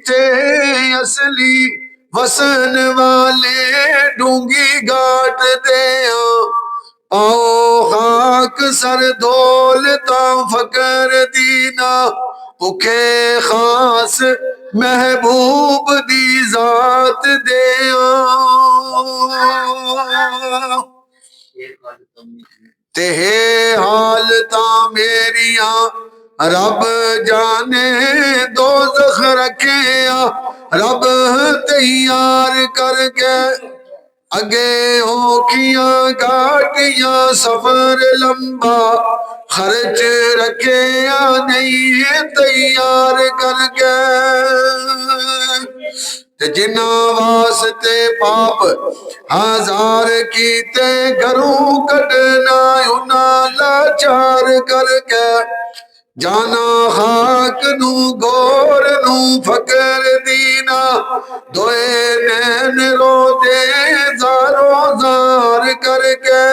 थे असली वसन वाले डूंगी घाट दे आओ खाक सर दौलता फकर दीना भुखे खास महबूब दी जात दे ते हालता मेरिया रब जाने दोज़ख रखे रब तैयार करके अगे होखियां घाटियां सफर लंबा खर्च रखे नहीं तैयार करके जिन्ना वास्ते पाप हजार कीते घरों कटना उना लाचार करके जाना खाक नू गोर नू फकर दीना दोए नैन रो दे जारो जार करके